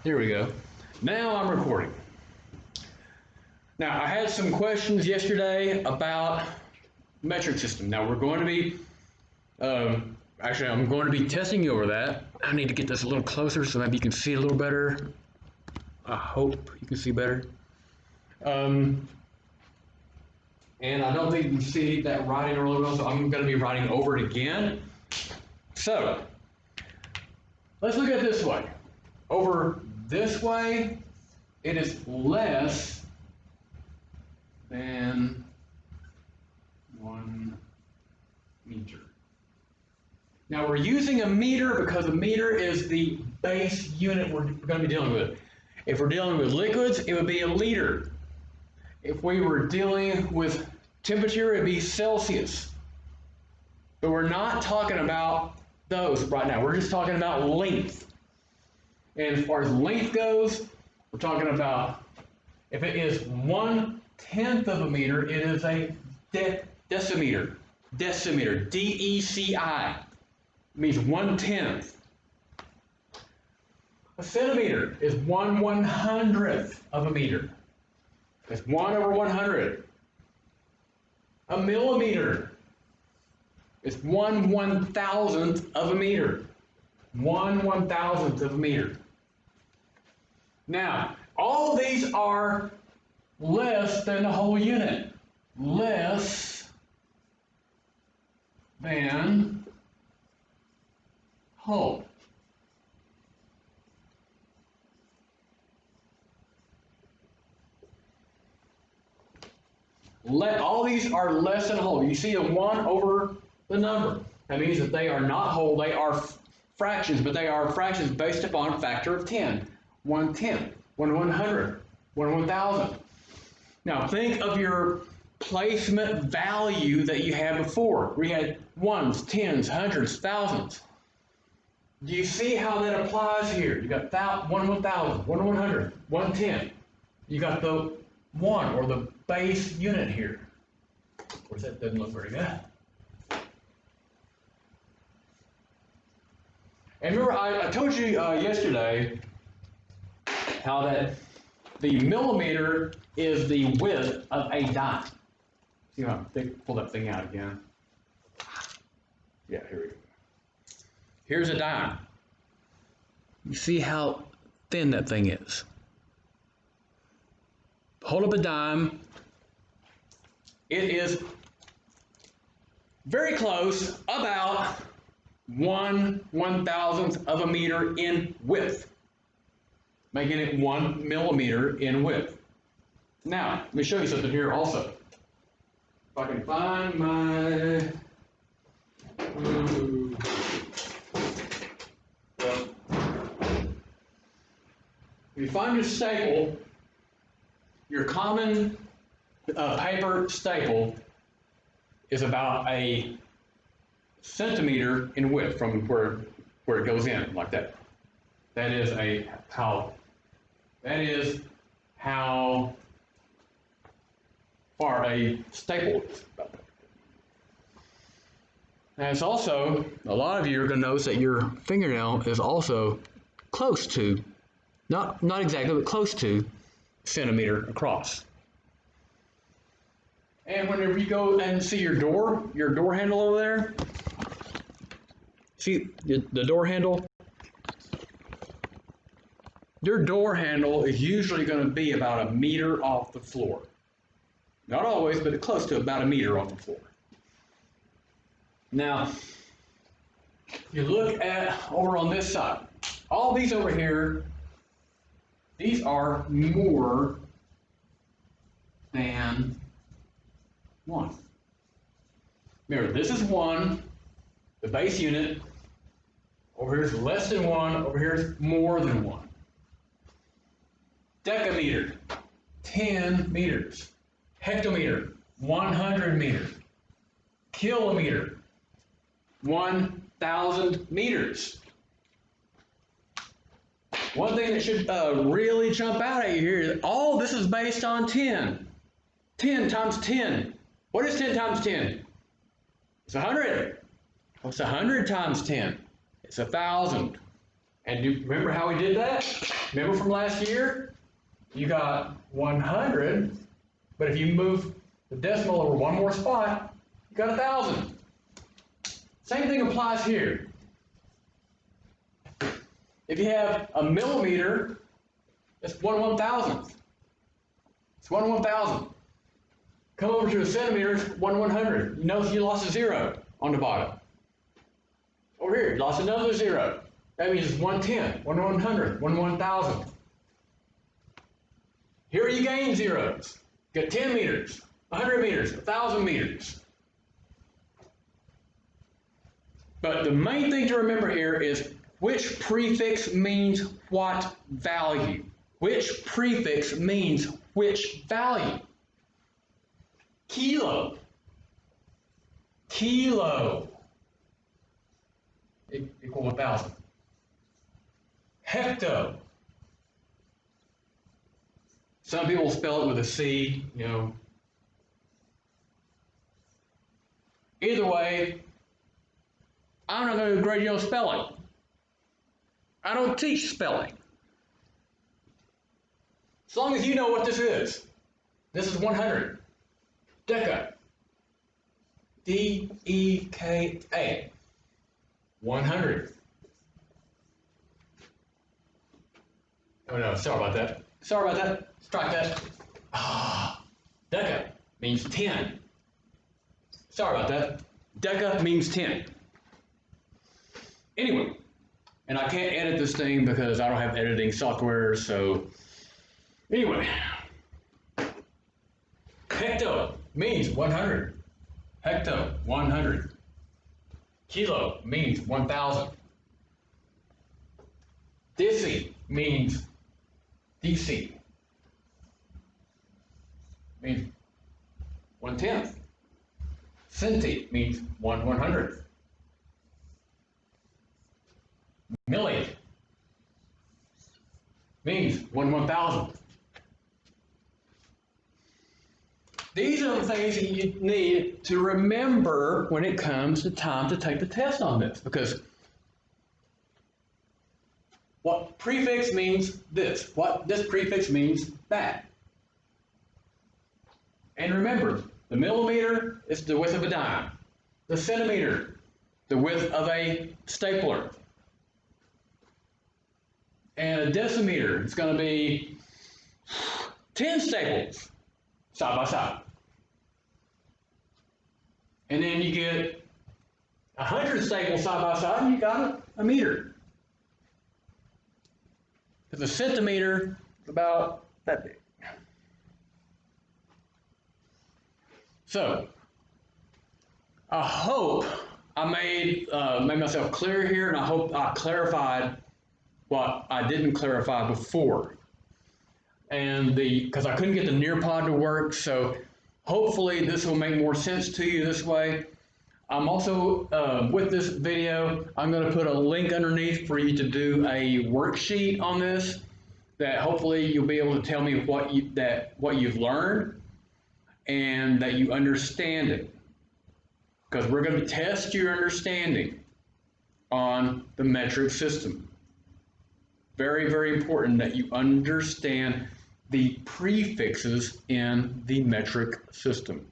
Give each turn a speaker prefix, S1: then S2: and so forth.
S1: Here we go. Now I'm recording. Now I had some questions yesterday about metric system. Now we're going to be, actually I'm going to be testing you over that. I need to get this a little closer so maybe you can see a little better. I hope you can see better. And I don't think you can see that writing really well, so I'm going to be writing over it again. So let's look at it this way. Over this way, it is less than 1 meter. Now we're using a meter because a meter is the base unit we're going to be dealing with. If we're dealing with liquids, it would be a liter. If we were dealing with temperature, it'd be Celsius. But we're not talking about those right now. We're just talking about length. And as far as length goes, we're talking about, if it is 1/10 of a meter, it is a decimeter. Decimeter, D-E-C-I, means 1/10. A centimeter is 1/100th of a meter. It's 1/100. A millimeter is 1/1000th of a meter. 1/1000th of a meter. Now, all these are less than the whole unit. Less than whole. All these are less than whole. You see a 1 over the number. That means that they are not whole, they are fractions, but they are fractions based upon a factor of 10. 1/10, 1/100, 1/1000. Now think of your placement value that you had before. We had ones, tens, hundreds, thousands. Do you see how that applies here? You got 1/1000, 1/100, 1/10. You got the 1 or the base unit here. Of course, that doesn't look very good. And remember, I told you yesterday how that the millimeter is the width of a dime. See how I pull that thing out again? Yeah, here we go. Here's a dime. You see how thin that thing is? Hold up a dime. It is very close, about 1/1000th of a meter in width, making it 1 millimeter in width. Now, let me show you something here also. If I can find my... Well, if you find your staple, your common paper staple is about a centimeter in width from where it goes in, like that. That is how far a staple is. And it's also, a lot of you are going to notice that your fingernail is also close to, not exactly, but close to centimeter across. And whenever you go and see your door handle over there, see the door handle? Your door handle is usually going to be about a meter off the floor. Not always, but close to about a meter off the floor. Now, you look at over on this side. All these over here, these are more than 1. Remember, this is 1, the base unit. Over here is less than 1, over here is more than 1. Decameter, 10 meters. Hectometer, 100 meters. Kilometer, 1,000 meters. One thing that should really jump out at you here is all this is based on 10. 10 times 10. What is 10 times 10? It's 100. What's 100 times 10? It's 1,000. And remember how we did that? Remember from last year? You got 100, but if you move the decimal over one more spot, you got 1,000. Same thing applies here. If you have a millimeter, it's 1/1000th. It's 1/1000. Come over to a centimeter, it's 1/100. You notice you lost a 0 on the bottom. Over here, you lost another 0. That means it's 1/10, 1/100, 1/1000. Here you gain zeros. You got 10 meters, 100 meters, 1,000 meters. But the main thing to remember here is which prefix means what value. Which prefix means which value. Kilo. Kilo equal 1,000. Hecto. Some people spell it with a C, you know. Either way, I'm not going to grade you on spelling. I don't teach spelling. As long as you know what this is. This is 100. Deca. D-E-K-A. 100. Oh no, sorry about that. Sorry about that. Strike that. Deca means 10. Sorry about that. Deca means 10. Anyway, and I can't edit this thing because I don't have editing software, so anyway. Hecto means 100. Hecto, 100. Kilo means 1,000. Deci means DC. Means 1/10. Centi means 1/100. Milli means 1/1000. These are the things that you need to remember when it comes to time to take the test on this, because what prefix means this, what this prefix means that. And remember, the millimeter is the width of a dime. The centimeter, the width of a stapler. And a decimeter, it's going to be 10 staples side by side. And then you get 100 staples side by side, and you got a meter. Because a centimeter is about that big. So, I hope I made myself clear here, and I hope I clarified what I didn't clarify before. And because I couldn't get the Nearpod to work, so hopefully this will make more sense to you this way. I'm also, with this video, I'm going to put a link underneath for you to do a worksheet on this, that hopefully you'll be able to tell me what you've learned and that you understand it. Because we're going to test your understanding on the metric system. Very, very important that you understand the prefixes in the metric system.